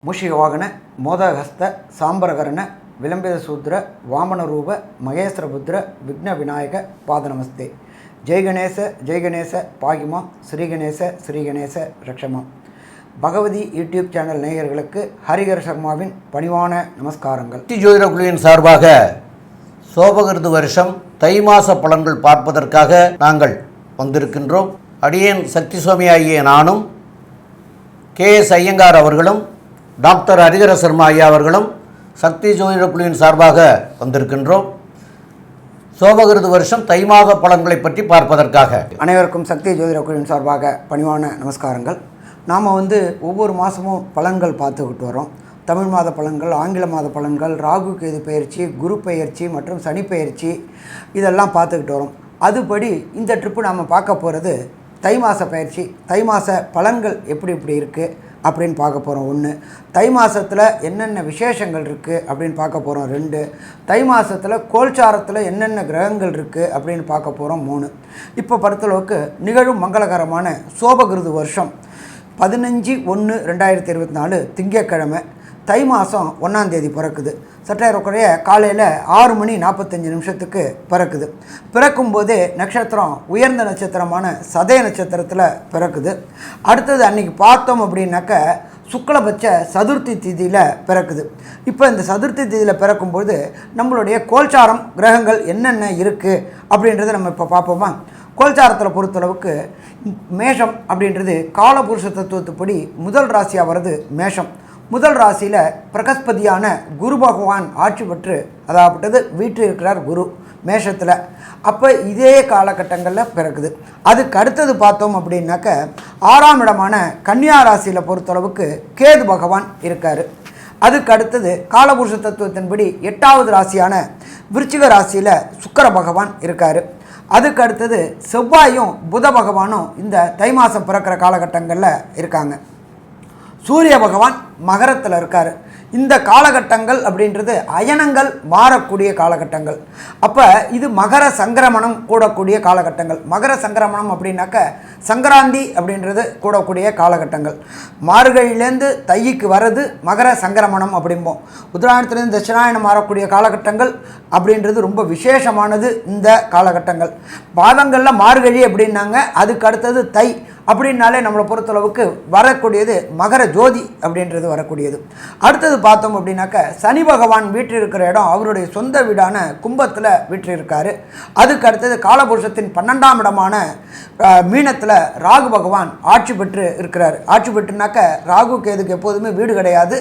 ಮೂಷಿಕವಾಹನ ಮೋದಹಸ್ತ ಸಾಂಬರಕರಣ ವಿಲಂಬಿತ ಸೂದ್ರ ವಾಮನ ರೂಪ ಮಹೇಶ್ವರಪುತ್ರ ವಿಘ್ನ ವಿನಾಯಕ ಪಾದ ನಮಸ್ತೆ. ಜೈ ಗಣೇಶ பாகிமா ஸ்ரீ கணேச ரக்ஷமா. பகவதி யூடியூப் சேனல் நேயர்களுக்கு ஹரிஹர் சர்மாவின் பணிவான நமஸ்காரங்கள். ஜோதிட குழுவின் சார்பாக சோபகிருது வருஷம் தை மாத பலன்கள் பார்ப்பதற்காக நாங்கள் வந்திருக்கின்றோம். அடியேன் சக்தி சுவாமி ஆகிய நானும் KS ஐயங்கார் அவர்களும் டாக்டர் ஹரிஹர சர்மா ஐயா அவர்களும் சக்தி ஜோதிட குழுவின் சார்பாக வந்திருக்கின்றோம். சோபகிருது வருஷம் தை மாத பலன்களை பற்றி பார்ப்பதற்காக அனைவருக்கும் சக்தி ஜோதிட குழுவின் சார்பாக பணிவான நமஸ்காரங்கள். நாம் ஒவ்வொரு மாதமும் பலன்கள் பார்த்துக்கிட்டு வரோம். தமிழ் மாத பலன்கள், ஆங்கில மாத பலன்கள், ராகு கேது பயிற்சி, குரு பயிற்சி மற்றும் சனி பயிற்சி இதெல்லாம் பார்த்துக்கிட்டு வரோம். அதுபடி இந்த ட்ரிப்பு நாம் பார்க்க போகிறது தை மாத பயிற்சி. தை மாத பலன்கள் எப்படி இருக்குது அப்படின்னு பார்க்க போகிறோம். 1, தை மாதத்தில் என்னென்ன விசேஷங்கள் இருக்குது அப்படின்னு பார்க்க போகிறோம். 2, தை மாதத்தில் கோல்சாரத்தில் என்னென்ன கிரகங்கள் இருக்குது அப்படின்னு பார்க்க போகிறோம். 3, இப்போ பொறுத்தளவுக்கு நிகழும் மங்களகரமான சோபகிருது வருஷம் 15/1/2024 திங்கட்கிழமை தை மாதம் 1ஆம் தேதி பிறக்குது. சற்றேறக்குறைய காலையில் 6:45 பிறக்குது. பிறக்கும்போதே நட்சத்திரம் உயர்ந்த நட்சத்திரமான சதய நட்சத்திரத்தில் பிறக்குது. அடுத்தது அன்றைக்கி பார்த்தோம் அப்படின்னாக்க சுக்லபட்ச சதுர்த்தி திதியில் பிறக்குது. இப்போ இந்த சதுர்த்தி திதியில் பிறக்கும்போது நம்மளுடைய கோல்சாரம் கிரகங்கள் என்னென்ன இருக்குது அப்படின்றத நம்ம இப்போ பார்ப்போமா. கோல்சாரத்தில் பொறுத்தளவுக்கு மேஷம் அப்படின்றது காலபுருஷ தத்துவத்துப்படி முதல் ராசியாக வருது மேஷம். முதல் ராசியில் பிரகஸ்பதியான குரு பகவான் ஆட்சி பெற்று அதாவது வீட்டில் இருக்கிறார் குரு மேஷத்தில். அப்போ இதே காலகட்டங்களில் பிறக்குது. அதுக்கு அடுத்தது பார்த்தோம் அப்படின்னாக்க 6ஆம் இடமான கன்னியா ராசியில் பொறுத்தளவுக்கு கேது பகவான் இருக்கார். அதுக்கு அடுத்தது காலபுருஷ தத்துவத்தின்படி 8ஆவது ராசியான விருச்சிக ராசியில் சுக்கிர பகவான் இருக்கார். அதுக்கு அடுத்தது செவ்வாயும் புத பகவானும் இந்த தை மாதம் பிறக்கிற காலகட்டங்களில் இருக்காங்க. சூரிய பகவான் மகரத்தில் இருக்கார். இந்த காலகட்டங்கள் அப்படின்றது அயனங்கள் மாறக்கூடிய காலகட்டங்கள். அப்போ இது மகர சங்கிரமணம் கூடக்கூடிய காலகட்டங்கள். மகர சங்கிரமணம் அப்படின்னாக்க சங்கராந்தி அப்படின்றது கூடக்கூடிய காலகட்டங்கள். மார்கழியிலேருந்து தைக்கு வர்றது மகர சங்கிரமணம் அப்படிம்போம். உத்தராயணத்துலேருந்து தட்சிணாயணம் மாறக்கூடிய காலகட்டங்கள் அப்படின்றது ரொம்ப விசேஷமானது. இந்த காலகட்டங்கள் பாதங்களில் மார்கழி அப்படின்னாங்க. அதுக்கு அடுத்தது தை அப்படின்னாலே நம்மளை பொறுத்தளவுக்கு வரக்கூடியது மகர ஜோதி அப்படின்றது வரக்கூடியது. அடுத்தது பார்த்தோம் அப்படின்னாக்க சனி பகவான் வீட்டில் இருக்கிற இடம் அவருடைய சொந்த வீடான கும்பத்தில் வீட்டில் இருக்கார். அதுக்கு அடுத்தது காலபுருஷத்தின் 12ஆம் இடமான மீனத்தில் ராகு பகவான் ஆட்சி பெற்று இருக்கிறார். ஆட்சி பெற்றுனாக்க ராகு கேதுக்கு எப்போதுமே வீடு கிடையாது.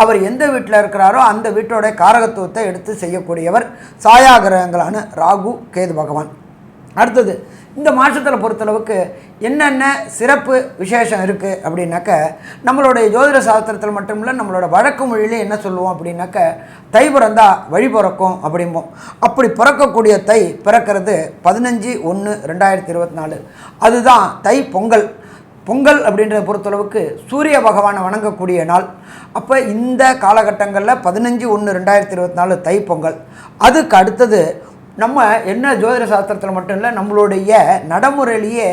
அவர் எந்த வீட்டில் இருக்கிறாரோ அந்த வீட்டோட காரகத்துவத்தை எடுத்து செய்யக்கூடியவர் சாயா கிரகங்களான ராகு கேது பகவான். அடுத்தது இந்த மாதத்தில் பொறுத்தளவுக்கு என்னென்ன சிறப்பு விசேஷம் இருக்குது அப்படின்னாக்க நம்மளுடைய ஜோதிட சாஸ்திரத்தில் மட்டும் இல்லை, நம்மளோட வழக்கு மொழியிலே என்ன சொல்லுவோம் அப்படின்னாக்க தை பிறந்தா வழி பிறக்கும் அப்படிம்போம். அப்படி பிறக்கக்கூடிய தை பிறக்கிறது 15/1/2024. அதுதான் தை பொங்கல். பொங்கல் அப்படின்றத பொறுத்தளவுக்கு சூரிய பகவானை வணங்கக்கூடிய நாள். அப்போ இந்த காலகட்டங்களில் 15/1/2024 தை பொங்கல். அதுக்கு அடுத்தது நம்ம என்ன ஜோதிட சாஸ்திரத்தில் மட்டும் இல்லை, நம்மளுடைய நடைமுறையிலேயே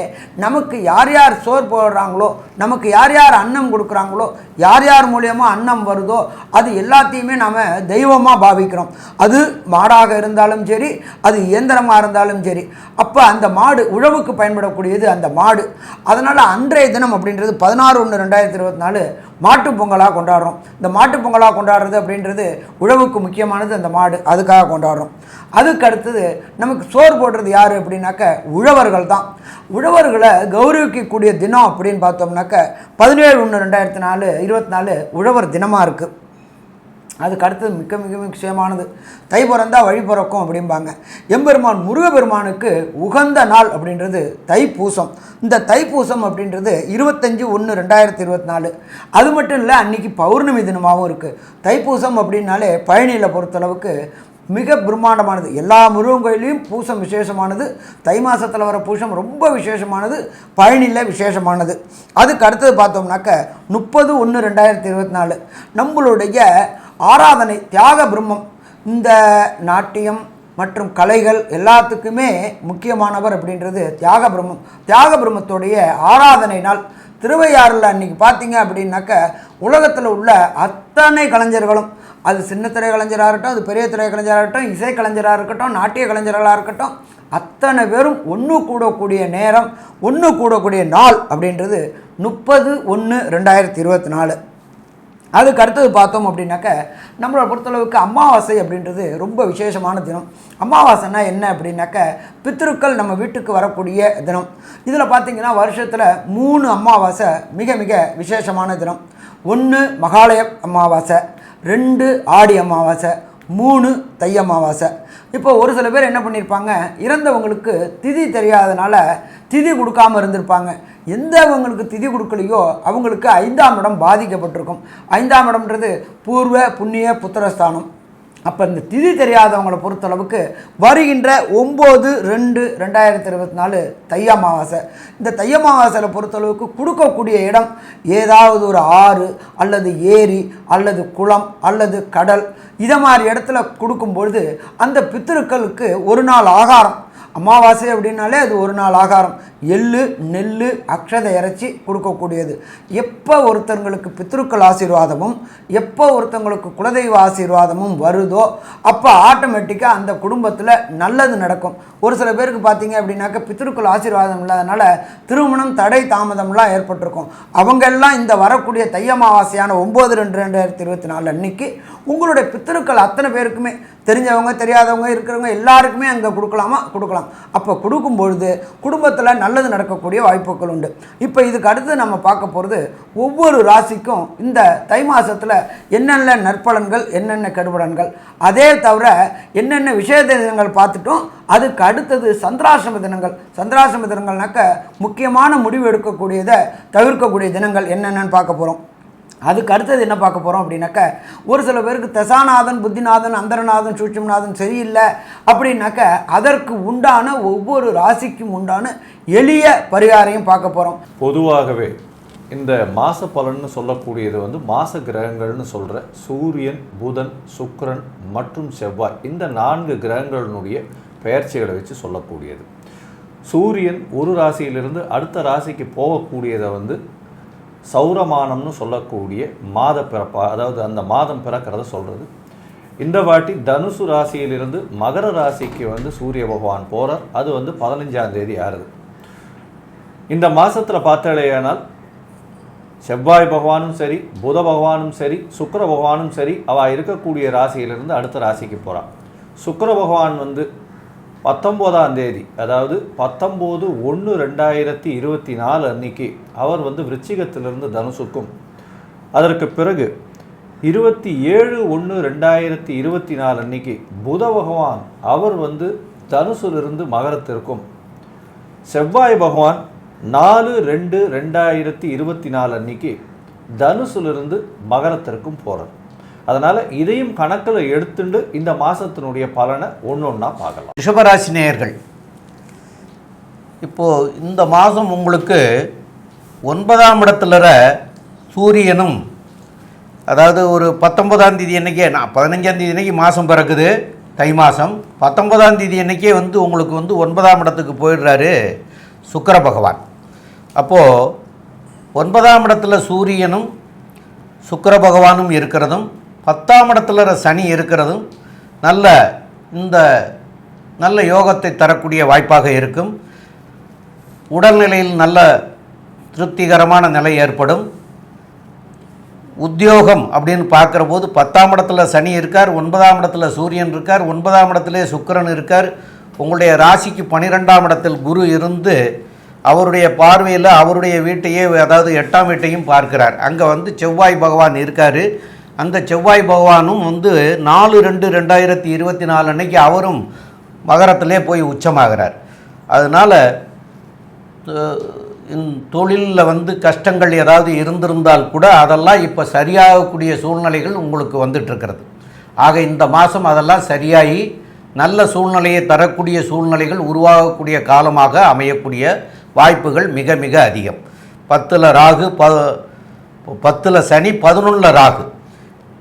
நமக்கு யார் யார் சோறு போடுறாங்களோ, நமக்கு யார் யார் அன்னம் கொடுக்குறாங்களோ, யார் யார் மூலியமாக அன்னம் வருதோ அது எல்லாத்தையுமே நாம் தெய்வமாக பாவிக்கிறோம். அது மாடாக இருந்தாலும் சரி, அது இயந்திரமாக இருந்தாலும் சரி. அப்போ அந்த மாடு உழவுக்கு பயன்படக்கூடியது அந்த மாடு. அதனால் அன்றைய தினம் அப்படின்றது 16/1/2024 மாட்டுப் பொங்கலாக கொண்டாடுறோம். இந்த மாட்டுப் பொங்கலாக கொண்டாடுறது அப்படின்றது உழவுக்கு முக்கியமானது அந்த மாடு, அதுக்காக கொண்டாடுறோம். அதுக்கு அடுத்தது நமக்கு சோறு போடுறது யார் அப்படின்னாக்க உழவர்கள் தான். உழவர்களை கௌரவிக்கக்கூடிய தினம் அப்படின்னு பார்த்தோம்னாக்க 17/1/2024 உழவர் தினமாக இருக்குது. அதுக்கு அடுத்தது மிக முக்கியமானது தை பிறந்தா வழி பிறக்கும் அப்படிம்பாங்க. எம்பெருமான் முருகப்பெருமானுக்கு உகந்த நாள் அப்படின்றது தைப்பூசம். இந்த தைப்பூசம் அப்படின்றது 25/1/2024. அது மட்டும் இல்லை, அன்றைக்கி பௌர்ணமி தினமாகவும் இருக்குது. தைப்பூசம் அப்படின்னாலே பழனியில் பொறுத்தளவுக்கு மிக பிரம்மாண்டமானது. எல்லா முருகன் கோயிலையும் பூசம் விசேஷமானது. தை மாதத்தில் வர பூசம் ரொம்ப விசேஷமானது, பழனியில் விசேஷமானது. அதுக்கு அடுத்தது பார்த்தோம்னாக்க 30/1/2024 நம்மளுடைய ஆராதனை தியாக பிரம்மம். இந்த நாட்டியம் மற்றும் கலைகள் எல்லாத்துக்குமே முக்கியமானவர் அப்படின்றது தியாக பிரம்மம். தியாக பிரம்மத்துடைய ஆராதனை நாள் திருவையாறில் அன்றைக்கி பார்த்தீங்க அப்படின்னாக்க உலகத்தில் உள்ள அத்தனை கலைஞர்களும், அது சின்ன திரை கலைஞராக இருக்கட்டும், அது பெரிய திரை கலைஞராக இருக்கட்டும், இசை கலைஞராக இருக்கட்டும், நாட்டிய கலைஞர்களாக இருக்கட்டும், அத்தனை பேரும் ஒன்று கூடக்கூடிய நேரம், ஒன்று கூடக்கூடிய நாள் அப்படின்றது 30/1/2024. அதுக்கு அடுத்தது பார்த்தோம் அப்படின்னாக்க நம்மளை பொறுத்தளவுக்கு அமாவாசை அப்படின்றது ரொம்ப விசேஷமான தினம். அமாவாசைனா என்ன அப்படின்னாக்க பித்ருக்கள் நம்ம வீட்டுக்கு வரக்கூடிய தினம். இதில் பார்த்திங்கன்னா வருஷத்தில் 3 அமாவாசை மிக மிக விசேஷமான தினம். 1 மகாலய அமாவாசை, 2 ஆடி அமாவாசை, 3 தை அமாவாசை. இப்போ ஒரு சில பேர் என்ன பண்ணியிருப்பாங்க, இறந்தவங்களுக்கு திதி தெரியாதனால திதி கொடுக்காமல் இருந்திருப்பாங்க. எந்தவங்களுக்கு திதி கொடுக்கலையோ அவங்களுக்கு 5ஆம் இடம் பாதிக்கப்பட்டிருக்கும். 5ஆம் இடம்ன்றது பூர்வ புண்ணிய புத்திரஸ்தானம். அப்போ இந்த திதி தெரியாதவங்களை பொறுத்தளவுக்கு வருகின்ற 9/2/2024 தை அமாவாசை. இந்த தை அமாவாசையில் பொறுத்தளவுக்கு கொடுக்கக்கூடிய இடம் ஏதாவது ஒரு ஆறு அல்லது ஏரி அல்லது குளம் அல்லது கடல், இதை மாதிரி இடத்துல கொடுக்கும்பொழுது அந்த பித்திருக்களுக்கு ஒரு நாள் ஆகாரம். அமாவாசை அப்படின்னாலே அது ஒரு நாள் ஆகாரம். எள்ளு, நெல், அக்ஷதை இறைச்சி கொடுக்கக்கூடியது. எப்போ ஒருத்தங்களுக்கு பித்ருக்கள் ஆசீர்வாதமும் எப்போ ஒருத்தங்களுக்கு குலதெய்வ ஆசீர்வாதமும் வருதோ அப்போ ஆட்டோமேட்டிக்காக அந்த குடும்பத்தில் நல்லது நடக்கும். ஒரு சில பேருக்கு பார்த்தீங்க அப்படின்னாக்க பித்ருக்கள் ஆசீர்வாதம் இல்லாதனால திருமணம் தடை தாமதம்லாம் ஏற்பட்டிருக்கும். அவங்கெல்லாம் இந்த வரக்கூடிய தை அமாவாசையான 9/2/2024 அன்னைக்கு உங்களுடைய பித்ருக்கள் அத்தனை பேருக்குமே, தெரிஞ்சவங்க தெரியாதவங்க இருக்கிறவங்க எல்லாருக்குமே அங்கே கொடுக்கலாம். அப்போ கொடுக்கும்பொழுது குடும்பத்தில் நல்லது நடக்கக்கூடிய வாய்ப்புகள் உண்டு. இப்போ இதுக்கு அடுத்து நம்ம பார்க்க போகிறது ஒவ்வொரு ராசிக்கும் இந்த தை மாதத்தில் என்னென்ன நற்பலன்கள், என்னென்ன கெடுபலன்கள், அதே தவிர என்னென்ன விசேஷ தினங்கள் பார்த்துட்டோம். அதுக்கு அடுத்தது சந்திராசிரம தினங்கள். சந்திராசிரம தினங்கள்னாக்க முக்கியமான முடிவு எடுக்கக்கூடியதை தவிர்க்கக்கூடிய தினங்கள் என்னென்னு பார்க்க போகிறோம். அதுக்கு அடுத்தது என்ன பார்க்க போகிறோம் அப்படின்னாக்க, ஒரு சில பேருக்கு தசாநாதன், புத்திநாதன், அந்தரநாதன், சூட்சுமநாதன் சரியில்லை அப்படின்னாக்க அதற்கு உண்டான ஒவ்வொரு ராசிக்கும் உண்டான எளிய பரிகாரையும் பார்க்க போகிறோம். பொதுவாகவே இந்த மாச பலன்னு சொல்லக்கூடியது மாச கிரகங்கள்னு சொல்கிற சூரியன், புதன், சுக்கிரன் மற்றும் செவ்வாய், இந்த 4 கிரகங்களினுடைய பெயர்ச்சிகளை வச்சு சொல்லக்கூடியது. சூரியன் ஒரு ராசியிலிருந்து அடுத்த ராசிக்கு போகக்கூடியதை சௌரமானம்னு சொல்லக்கூடிய மாத பிறப்பா, அதாவது அந்த மாதம் பிறக்கிறத சொல்கிறது. இந்த வாட்டி தனுசு ராசியிலிருந்து மகர ராசிக்கு சூரிய பகவான் போகிறார். அது 15ஆம் தேதி ஆறுது. இந்த மாதத்தில் பார்த்தாலேயானால் செவ்வாய் பகவானும் சரி, புத பகவானும் சரி, சுக்கிர பகவானும் சரி, அவள் இருக்கக்கூடிய ராசியிலிருந்து அடுத்த ராசிக்கு போகிறான். சுக்கிர பகவான் 19ஆம் தேதி, அதாவது 19/1/2024 அன்னைக்கு அவர் விருச்சிகத்திலிருந்து தனுசுக்கும், அதற்கு பிறகு 27/1/2024 அன்னைக்கு புத பகவான் அவர் தனுசிலிருந்து மகரத்திற்கும், செவ்வாய் பகவான் 4/2/2024 அன்னைக்கு தனுசிலிருந்து மகரத்திற்கும் போகிறார். அதனால் இதையும் கணக்கில் எடுத்துட்டு இந்த மாதத்தினுடைய பலனை ஒன்றா பார்க்கலாம். ரிஷபராசி நேயர்கள், இப்போது இந்த மாதம் உங்களுக்கு 9ஆம் இடத்துல சூரியனும், அதாவது ஒரு 19ஆம் தேதி அன்றைக்கே, 15ஆம் தேதி அன்றைக்கி மாதம் பிறக்குது தை மாதம். 19ஆம் தேதி அன்றைக்கே உங்களுக்கு 9ஆம் இடத்துக்கு போயிடுறாரு சுக்கிர பகவான். அப்போது 9ஆம் இடத்துல சூரியனும் சுக்கிர பகவானும் இருக்கிறதும் 10ஆம் இடத்துல சனி இருக்கிறதும் நல்ல யோகத்தை தரக்கூடிய வாய்ப்பாக இருக்கும். உடல்நிலையில் நல்ல திருப்திகரமான நிலை ஏற்படும். உத்தியோகம் அப்படின்னு பார்க்குற போது 10ஆம் இடத்துல சனி இருக்கார், 9ஆம் இடத்துல சூரியன் இருக்கார், 9ஆம் இடத்துல சுக்கிரன் இருக்கார். உங்களுடைய ராசிக்கு 12ஆம் இடத்தில் குரு இருந்து அவருடைய பார்வையில் அவருடைய வீட்டையே, அதாவது 8ஆம் வீட்டையும் பார்க்கிறார். அங்கே செவ்வாய் பகவான் இருக்கார். அந்த செவ்வாய் பகவானும் 4/2/2024 அன்னைக்கு அவரும் மகரத்திலே போய் உச்சமாகிறார். அதனால் தொழிலில் கஷ்டங்கள் ஏதாவது இருந்திருந்தால் கூட அதெல்லாம் இப்போ சரியாகக்கூடிய சூழ்நிலைகள் உங்களுக்கு வந்துட்டுருக்கிறது. ஆக இந்த மாதம் அதெல்லாம் சரியாகி நல்ல சூழ்நிலையை தரக்கூடிய சூழ்நிலைகள் உருவாகக்கூடிய காலமாக அமையக்கூடிய வாய்ப்புகள் மிக மிக அதிகம். 10ல் ராகு, 10ல் சனி, 11ல் ராகு,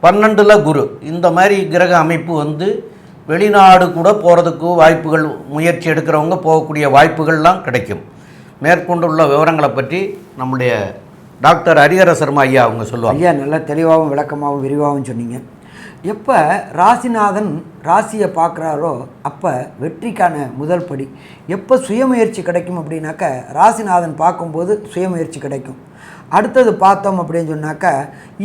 12ல் குரு, இந்த மாதிரி கிரக அமைப்பு வெளிநாடு கூட போகிறதுக்கு வாய்ப்புகள், முயற்சி எடுக்கிறவங்க போகக்கூடிய வாய்ப்புகள்லாம் கிடைக்கும். மேற்கொண்டுள்ள விவரங்களை பற்றி நம்முடைய டாக்டர் ஹரிஹர சர்மா ஐயா அவங்க சொல்லுவாங்க. ஐயா நல்லா தெளிவாகவும் விளக்கமாகவும் விரிவாகவும் சொன்னீங்க. எப்போ ராசிநாதன் ராசியை பார்க்குறாரோ அப்போ வெற்றிக்கான முதல் படி. எப்போ சுயமுயற்சி கிடைக்கும் அப்படின்னாக்க ராசிநாதன் பார்க்கும்போது சுயமுயற்சி கிடைக்கும். அடுத்தது பார்த்தோம் அப்படின்னு சொன்னாக்கா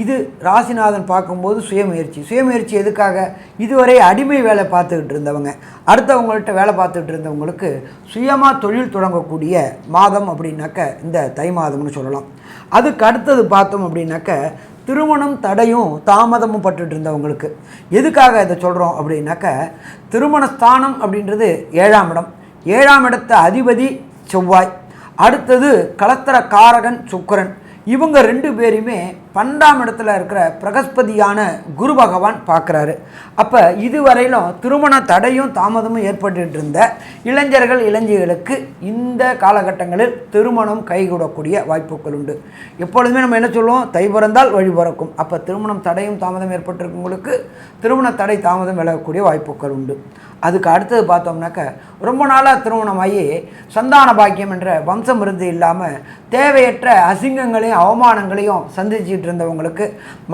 இது ராசிநாதன் பார்க்கும்போது சுயமுயற்சி எதுக்காக? இதுவரை அடிமை வேலை பார்த்துக்கிட்டு இருந்தவங்க, அடுத்தவங்கள்ட்ட வேலை பார்த்துக்கிட்டு இருந்தவங்களுக்கு சுயமாக தொழில் தொடங்கக்கூடிய மாதம் அப்படின்னாக்க இந்த தை மாதம்னு சொல்லலாம். அதுக்கு அடுத்தது பார்த்தோம் அப்படின்னாக்க திருமணம் தடையும் தாமதமும் பட்டுட்டு இருந்தவங்களுக்கு. எதுக்காக இதை சொல்கிறோம் அப்படின்னாக்க திருமண ஸ்தானம் அப்படின்றது 7ஆம் இடம். 7ஆம் இடத்த அதிபதி செவ்வாய், அடுத்தது கலத்திர காரகன் சுக்கிரன். இவங்க 2 பேருமே 12ஆம் இடத்துல இருக்கிற பிரகஸ்பதியான குரு பகவான் பார்க்குறாரு. அப்போ இதுவரையிலும் திருமண தடையும் தாமதமும் ஏற்பட்டு இருந்த இளைஞர்களுக்கு இந்த காலகட்டங்களில் திருமணம் கைகூடக்கூடிய வாய்ப்புகள் உண்டு. எப்பொழுதுமே நம்ம என்ன சொல்லுவோம்? தை பிறந்தால் வழி பிறக்கும். அப்போ திருமணம் தடையும் தாமதம் ஏற்பட்டிருக்கவங்களுக்கு திருமண தடை தாமதம் விலகக்கூடிய வாய்ப்புகள் உண்டு. அதுக்கு அடுத்தது பார்த்தோம்னாக்க ரொம்ப நாளாக திருமணமாகி சந்தான பாக்கியம் என்ற வம்சம் இருந்து இல்லாமல் தேவையற்ற அசிங்கங்களையும் அவமானங்களையும் சந்திச்சுட்டு இருந்தவங்களுக்கு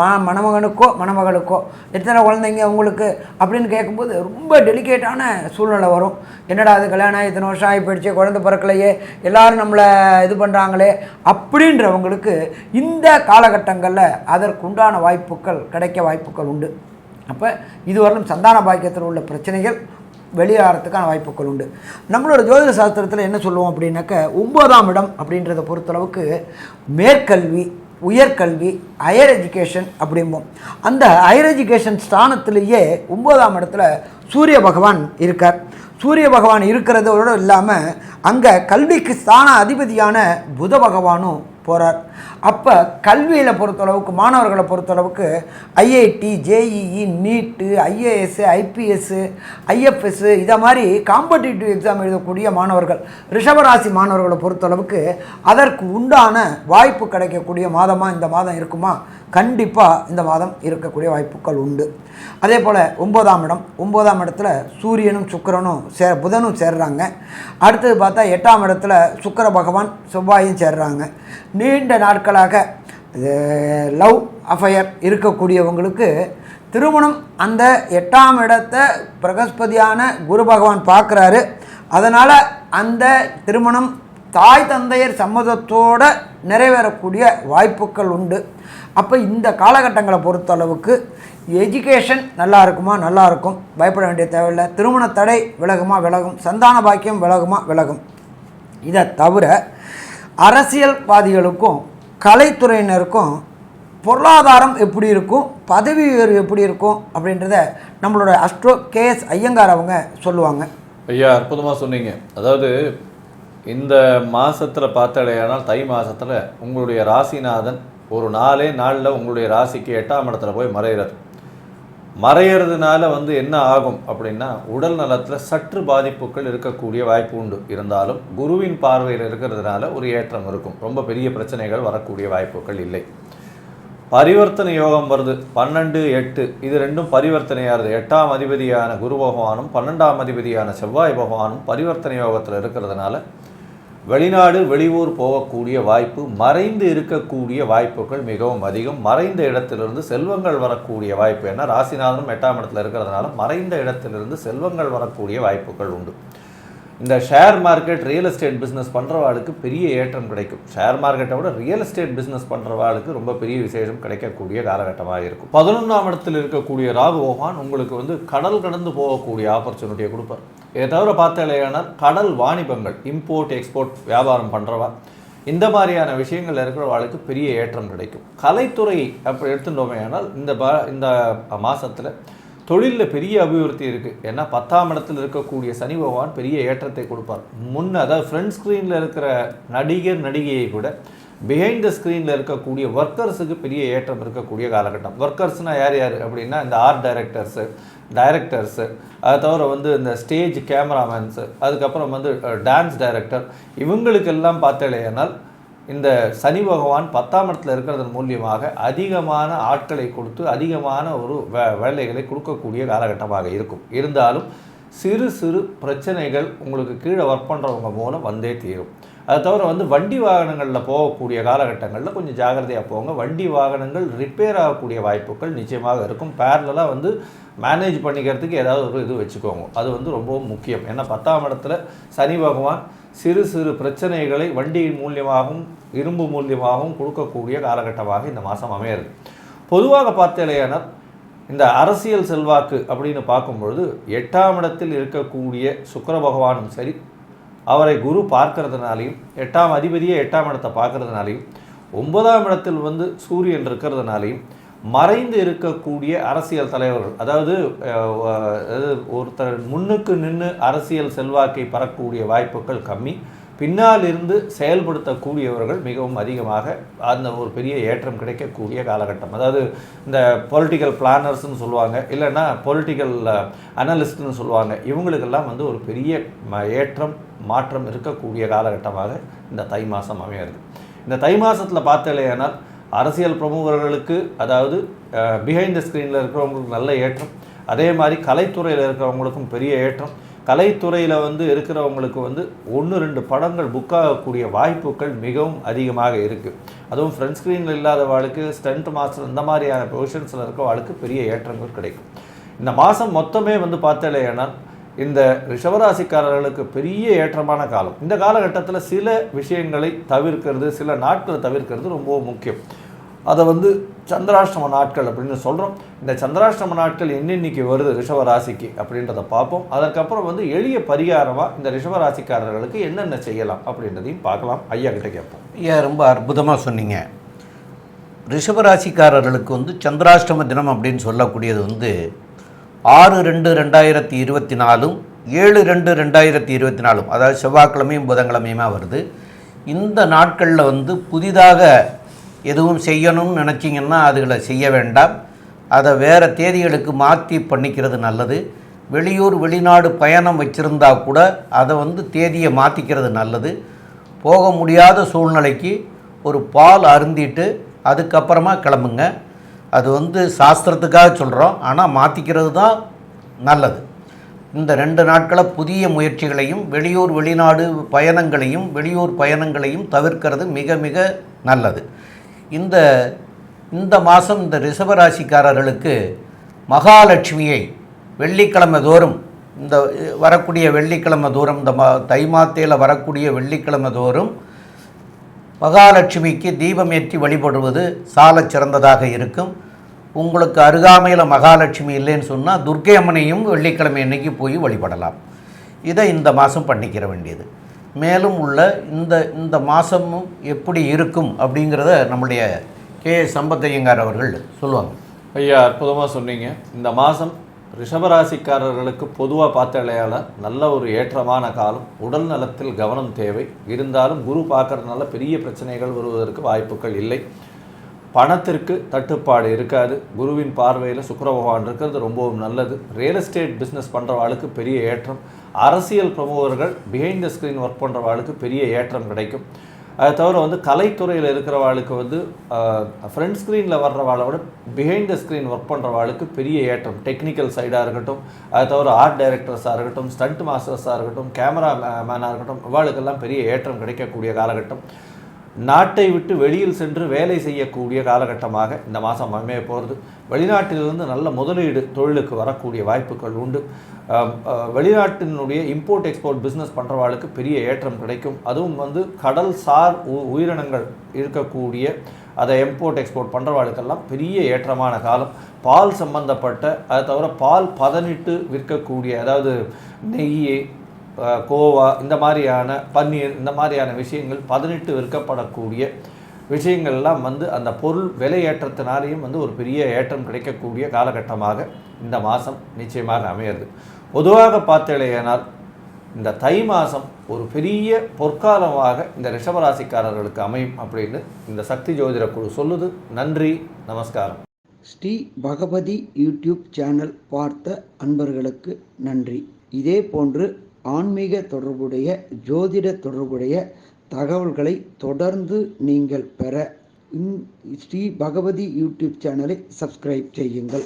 மணமகனுக்கோ மணமகளுக்கோ எத்தனை குழந்தைங்க உங்களுக்கு அப்படின்னு கேட்கும்போது ரொம்ப டெலிகேட்டான சூழ்நிலை வரும். என்னடா அது கல்யாணம் இத்தனை வருஷம் ஆகி போயிடுச்சு, குழந்தை பிறக்கலையே, எல்லோரும் நம்மளை இது பண்ணுறாங்களே அப்படின்றவங்களுக்கு இந்த காலகட்டங்களில் அதற்குண்டான வாய்ப்புகள் கிடைக்க வாய்ப்புகள் உண்டு. அப்போ இதுவரையிலும் சந்தான பாக்கியத்தில் உள்ள பிரச்சனைகள் வெளியாகிறதுக்கான வாய்ப்புகள் உண்டு. நம்மளோட ஜோதிட சாஸ்திரத்தில் என்ன சொல்லுவோம் அப்படின்னாக்க 9ஆம் இடம் அப்படின்றத பொறுத்தளவுக்கு மேற்கல்வி, உயர்கல்வி, ஹையர் எஜுகேஷன் அப்படிம்போம். அந்த ஹையர் எஜுகேஷன் ஸ்தானத்திலேயே 9ஆம் இடத்துல சூரிய பகவான் இருக்கார். சூரிய பகவான் இருக்கிறதோடு இல்லாமல் அங்கே கல்விக்கு ஸ்தான அதிபதியான புத பகவானும் போகிறார். அப்போ கல்வியில் பொறுத்தளவுக்கு மாணவர்களை பொறுத்தளவுக்கு ஐஐடி, ஜேஇஇ, நீட்டு, ஐஏஎஸ், ஐபிஎஸ், ஐஎஃப்எஸ் இதை மாதிரி காம்படிட்டிவ் எக்ஸாம் எழுதக்கூடிய மாணவர்கள், ரிஷபராசி மாணவர்களை பொறுத்தளவுக்கு அதற்கு உண்டான வாய்ப்பு கிடைக்கக்கூடிய மாதமாக இந்த மாதம் இருக்குமா? கண்டிப்பாக இந்த மாதம் இருக்கக்கூடிய வாய்ப்புகள் உண்டு. அதே போல் 9ஆம் இடம், 9ஆம் இடத்துல சூரியனும் சுக்கிரனும் புதனும் சேர்றாங்க. அடுத்தது பார்த்தா 8ஆம் இடத்துல சுக்கிர பகவான் செவ்வாயும் சேர்றாங்க. நீண்ட நாட்களாக லவ் அஃபையர் இருக்கக்கூடியவங்களுக்கு திருமணம் அந்த 8ஆம் இடத்தை பிரகஸ்பதியான குரு பகவான் பார்க்குறாரு. அதனால் அந்த திருமணம் தாய் தந்தையர் சம்மதத்தோடு நிறைவேறக்கூடிய வாய்ப்புகள் உண்டு. அப்போ இந்த காலகட்டங்களை பொறுத்தளவுக்கு எஜுகேஷன் நல்லா இருக்குமா? நல்லா இருக்கும், பயப்பட வேண்டிய தேவையில்லை. திருமண தடை விலகுமா? விலகும். சந்தான பாக்கியம் விலகுமா? விலகும். இதை தவிர அரசியல்வாதிகளுக்கும் கலைத்துறையினருக்கும் பொருளாதாரம் எப்படி இருக்கும், பதவி உயர்வு எப்படி இருக்கும் அப்படின்றத நம்மளோட அஸ்ட்ரோ கேஎஸ் ஐயங்கார் அவங்க சொல்லுவாங்க. ஐயா அற்புதமாக சொன்னீங்க. அதாவது இந்த மாதத்தில் பார்த்தாலேயானால் தை மாதத்தில் உங்களுடைய ராசிநாதன் ஒரு 4 நாளில் உங்களுடைய ராசிக்கு 8ஆம் இடத்துல போய் மறையிறதுனால என்ன ஆகும் அப்படின்னா உடல் நலத்தில் சற்று பாதிப்புகள் இருக்கக்கூடிய வாய்ப்பு உண்டு. இருந்தாலும் குருவின் பார்வையில் இருக்கிறதுனால ஒரு ஏற்றம் இருக்கும். ரொம்ப பெரிய பிரச்சனைகள் வரக்கூடிய வாய்ப்புகள் இல்லை. பரிவர்த்தனை யோகம் வருது 12-8, இது ரெண்டும் பரிவர்த்தனையாகிறது. 8ஆம் அதிபதியான குரு பகவானும் 12ஆம் அதிபதியான செவ்வாய் பகவானும் பரிவர்த்தனை யோகத்தில் இருக்கிறதுனால வெளிநாடு வெளியூர் போகக்கூடிய வாய்ப்பு, மறைந்து இருக்கக்கூடிய வாய்ப்புகள் மிகவும் அதிகம். மறைந்த இடத்திலிருந்து செல்வங்கள் வரக்கூடிய வாய்ப்பு, ஏன்னா ராசிநாதனும் 8ஆம் இடத்துல இருக்கிறதுனால மறைந்த இடத்திலிருந்து செல்வங்கள் வரக்கூடிய வாய்ப்புகள் உண்டு. இந்த share market, real estate business பண்ணுறவாளுக்கு பெரிய ஏற்றம் கிடைக்கும். ஷேர் மார்க்கெட்டை விட ரியல் எஸ்டேட் பிஸ்னஸ் பண்ணுறவாளுக்கு ரொம்ப பெரிய விசேஷம் கிடைக்கக்கூடிய காலகட்டமாக இருக்கும். 11ஆம் இடத்தில் இருக்கக்கூடிய ராகு பகவான் உங்களுக்கு கடல் கடந்து போகக்கூடிய ஆப்பர்ச்சுனிட்டியை கொடுப்பார். இதை தவிர பார்த்தாலேயானால் கடல் வாணிபங்கள், இம்போர்ட் எக்ஸ்போர்ட் வியாபாரம் பண்ணுறவா, இந்த மாதிரியான விஷயங்கள் இருக்கிறவாளுக்கு பெரிய ஏற்றம் கிடைக்கும். கலைத்துறை அப்படி எடுத்துட்டோமே ஆனால் இந்த மாதத்தில் தொழிலில் பெரிய அபிவிருத்தி இருக்குது. ஏன்னா 10ஆம் இடத்தில் இருக்கக்கூடிய சனி பகவான் பெரிய ஏற்றத்தை கொடுப்பார். அதாவது ஃப்ரண்ட் ஸ்க்ரீனில் இருக்கிற நடிகர் நடிகையை கூட பிஹைண்ட் த ஸ்க்ரீனில் இருக்கக்கூடிய ஒர்க்கர்ஸுக்கு பெரிய ஏற்றம் இருக்கக்கூடிய காலகட்டம். ஒர்க்கர்ஸ்னால் யார் அப்படின்னா இந்த ஆர்ட் டைரக்டர்ஸு, அதை தவிர இந்த ஸ்டேஜ் கேமராமேன்ஸு, அதுக்கப்புறம் டான்ஸ் டைரக்டர், இவங்களுக்கெல்லாம் பார்த்தாலேயானால் இந்த சனி பகவான் 10ஆம் இடத்துல இருக்கிறதன் மூலியமாக அதிகமான ஆட்களை கொடுத்து அதிகமான ஒரு வேலைகளை கொடுக்கக்கூடிய காலகட்டமாக இருக்கும். இருந்தாலும் சிறு சிறு பிரச்சனைகள் உங்களுக்கு கீழே ஒர்க் பண்ணுறவங்க மூலம் வந்தே தீரும். அதை தவிர வந்து வண்டி வாகனங்களில் போகக்கூடிய காலகட்டங்களில் கொஞ்சம் ஜாகிரதையாக போங்க. வண்டி வாகனங்கள் ரிப்பேர் ஆகக்கூடிய வாய்ப்புகள் நிச்சயமாக இருக்கும். பேரலாக வந்து மேனேஜ் பண்ணிக்கிறதுக்கு ஏதாவது ஒரு இது வச்சுக்கோங்க. அது வந்து ரொம்பவும் முக்கியம். ஏன்னா 10ஆம் இடத்துல சனி பகவான் சிறு சிறு பிரச்சனைகளை வண்டியின் மூலியமாகவும் இரும்பு மூலியமாகவும் கொடுக்கக்கூடிய காலகட்டமாக இந்த மாதம் அமையிறது. பொதுவாக பார்த்தேலையானால் இந்த அரசியல் செல்வாக்கு அப்படின்னு பார்க்கும்பொழுது 8ஆம் இடத்தில் இருக்கக்கூடிய சுக்கிர பகவானும் சரி, அவரை குரு பார்க்கறதுனாலையும் 8ஆம் அதிபதியே 8ஆம் இடத்தை பார்க்கறதுனாலையும் 9ஆம் இடத்தில் வந்து சூரியன் இருக்கிறதுனாலையும் மறைந்து இருக்கக்கூடிய அரசியல் தலைவர்கள், அதாவது ஒருத்தர் முன்னுக்கு நின்று அரசியல் செல்வாக்கை பெறக்கூடிய வாய்ப்புகள் கம்மி, பின்னால் இருந்து செயல்படுத்தக்கூடியவர்கள் மிகவும் அதிகமாக அந்த ஒரு பெரிய ஏற்றம் கிடைக்கக்கூடிய காலகட்டம். அதாவது இந்த பொலிட்டிக்கல் பிளானர்ஸ்னு சொல்லுவாங்க, இல்லைன்னா பொலிட்டிக்கல் அனலிஸ்ட்னு சொல்லுவாங்க. இவங்களுக்கெல்லாம் வந்து ஒரு பெரிய ஏற்றம் மாற்றம் இருக்கக்கூடிய காலகட்டமாக இந்த தை மாதம் அமையிறது. இந்த தை மாதத்தில் பார்த்தலையானால் அரசியல் பிரமுகர்களுக்கு, அதாவது பிஹைண்ட் த ஸ்க்ரீனில் இருக்கிறவங்களுக்கு நல்ல ஏற்றம், அதே மாதிரி கலைத்துறையில் இருக்கிறவங்களுக்கும் பெரிய ஏற்றம். கலைத்துறையில் வந்து இருக்கிறவங்களுக்கு வந்து 1-2 படங்கள் புக் ஆகக்கூடிய வாய்ப்புகள் மிகவும் அதிகமாக இருக்குது. அதுவும் ஃப்ரண்ட் ஸ்க்ரீனில் இல்லாத வாழ்க்கை, ஸ்டண்ட் மாஸ்டர் இந்த மாதிரியான பொசிஷன்ஸில் இருக்க வாழ்க்கை பெரிய ஏற்றங்கள் கிடைக்கும். இந்த மாதம் மொத்தமே வந்து பார்த்தலையானால் இந்த ரிஷபராசிக்காரர்களுக்கு பெரிய ஏற்றமான காலம். இந்த காலகட்டத்தில் சில விஷயங்களை தவிர்க்கிறது, சில நாட்களை தவிர்க்கிறது ரொம்ப முக்கியம். அதை வந்து சந்திராஷ்டம நாட்கள் அப்படின்னு சொல்கிறோம். இந்த சந்திராஷ்டம நாட்கள் என்னென்னைக்கு வருது ரிஷபராசிக்கு அப்படின்றத பார்ப்போம். அதற்கப்புறம் வந்து எளிய பரிகாரமாக இந்த ரிஷபராசிக்காரர்களுக்கு என்னென்ன செய்யலாம் அப்படின்றதையும் பார்க்கலாம். ஐயா கிட்ட கேட்போம். ஐயா, ரொம்ப அற்புதமாக சொன்னீங்க. ரிஷபராசிக்காரர்களுக்கு வந்து சந்திராஷ்டம தினம் அப்படின்னு சொல்லக்கூடியது வந்து 6/2/2024, 7/2/2024, அதாவது செவ்வாய்க்கிழமையும் புதன்கிழமையுமா வருது. இந்த நாட்களில் வந்து புதிதாக எதுவும் செய்யணும்னு நினச்சிங்கன்னா அதுகளை செய்ய வேண்டாம். அதை வேறு தேதிகளுக்கு மாற்றி பண்ணிக்கிறது நல்லது. வெளியூர் வெளிநாடு பயணம் வச்சுருந்தா கூட அதை வந்து தேதியை மாற்றிக்கிறது நல்லது. போக முடியாத சூழ்நிலைக்கு ஒரு பால் அருந்திட்டு அதுக்கப்புறமா கிளம்புங்க. அது வந்து சாஸ்திரத்துக்காக சொல்கிறோம், ஆனால் மாற்றிக்கிறது தான் நல்லது. இந்த 2 நாட்களை புதிய முயற்சிகளையும் வெளியூர் வெளிநாடு பயணங்களையும் வெளியூர் பயணங்களையும் தவிர்க்கிறது மிக மிக நல்லது. இந்த மாதம் இந்த ரிஷபராசிக்காரர்களுக்கு மகாலட்சுமியை வெள்ளிக்கிழமை தோறும், இந்த வரக்கூடிய வெள்ளிக்கிழமை தோறும், இந்த தை மாதத்தில் வரக்கூடிய வெள்ளிக்கிழமை தோறும் மகாலட்சுமிக்கு தீபம் ஏற்றி வழிபடுவது சால சிறந்ததாக இருக்கும். உங்களுக்கு அருகாமையில் மகாலட்சுமி இல்லைன்னு சொன்னால் துர்க்கை அம்மனையும் வெள்ளிக்கிழமை அன்னைக்கு போய் வழிபடலாம். இதை இந்த மாதம் பண்ணிக்கிற வேண்டியது. மேலும் உள்ள இந்த மாதமும் எப்படி இருக்கும் அப்படிங்கிறத நம்முடைய கே சம்பத்தையங்கார் அவர்கள் சொல்லுவாங்க. ஐயா, அற்புதமாக சொன்னீங்க. இந்த மாதம் ரிஷபராசிக்காரர்களுக்கு பொதுவாக பார்த்தாலேயால் நல்ல ஒரு ஏற்றமான காலம். உடல் நலத்தில் கவனம் தேவை. இருந்தாலும் குரு பார்க்கறதுனால பெரிய பிரச்சனைகள் வருவதற்கு வாய்ப்புகள் இல்லை. பணத்திற்கு தட்டுப்பாடு இருக்காது. குருவின் பார்வையில் சுக்கிர பகவான் இருக்கிறது ரொம்பவும் நல்லது. ரியல் எஸ்டேட் பிஸ்னஸ் பண்ணுறவாளுக்கு பெரிய ஏற்றம். அரசியல் பிரமுகர்கள் பிஹைண்ட் த ஸ்க்ரீன் ஒர்க் பண்ணுறவாளுக்கு பெரிய ஏற்றம் கிடைக்கும். அதை தவிர வந்து கலைத்துறையில் இருக்கிறவாளுக்கு வந்து ஃப்ரண்ட் ஸ்க்ரீனில் வர்றவாளை விட பிஹைண்ட் த ஸ்க்ரீன் ஒர்க் பண்ணுறவாளுக்கு பெரிய ஏற்றம். டெக்னிக்கல் சைடாக இருக்கட்டும், அதை தவிர ஆர்ட் டைரக்டர்ஸாக இருக்கட்டும், ஸ்டண்ட் மாஸ்டர்ஸாக இருக்கட்டும், கேமரா மேனாக இருக்கட்டும், இவாளுக்கெல்லாம் பெரிய ஏற்றம் கிடைக்கக்கூடிய காலகட்டம். நாட்டை விட்டு வெளியில் சென்று வேலை செய்யக்கூடிய காலகட்டமாக இந்த மாதம் அமைய போகிறது. வெளிநாட்டிலிருந்து நல்ல முதலீடு தொழிலுக்கு வரக்கூடிய வாய்ப்புகள் உண்டு. வெளிநாட்டினுடைய இம்போர்ட் எக்ஸ்போர்ட் பிஸ்னஸ் பண்ணுறவாளுக்கு பெரிய ஏற்றம் கிடைக்கும். அதுவும் வந்து கடல் சார் உயிரினங்கள் இருக்கக்கூடிய அதை இம்போர்ட் எக்ஸ்போர்ட் பண்ணுறவாளுக்கெல்லாம் பெரிய ஏற்றமான காலம். பால் சம்பந்தப்பட்ட, அதை தவிர பால் பதனிட்டு விற்கக்கூடிய, அதாவது நெய், கோவா, இந்த மாதிரியான பன்னீர், இந்த மாதிரியான விஷயங்கள் 18 விற்கப்படக்கூடிய விஷயங்கள்லாம் வந்து அந்த பொருள் விலையேற்றத்தினாலேயும் வந்து ஒரு பெரிய ஏற்றம் கிடைக்கக்கூடிய காலகட்டமாக இந்த மாதம் நிச்சயமாக அமையிறது. பொதுவாக பார்த்தேனால் இந்த தை மாதம் ஒரு பெரிய பொற்காலமாக இந்த ரிஷபராசிக்காரர்களுக்கு அமையும் அப்படின்னு இந்த சக்தி ஜோதிட குழு சொல்லுது. நன்றி, நமஸ்காரம். ஸ்ரீ பகவதி யூடியூப் சேனல் பார்த்த அன்பர்களுக்கு நன்றி. இதே போன்று ஆன்மீக தொடர்புடைய, ஜோதிட தொடர்புடைய தகவல்களை தொடர்ந்து நீங்கள் பெற ஸ்ரீ பகவதி யூடியூப் சேனலை சப்ஸ்கிரைப் செய்யுங்கள்.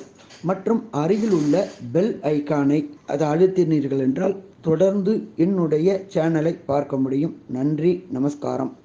மற்றும் அருகில் உள்ள பெல் ஐக்கானை அதை அழுத்தினீர்கள் என்றால் தொடர்ந்து என்னுடைய சேனலை பார்க்க முடியும். நன்றி, நமஸ்காரம்.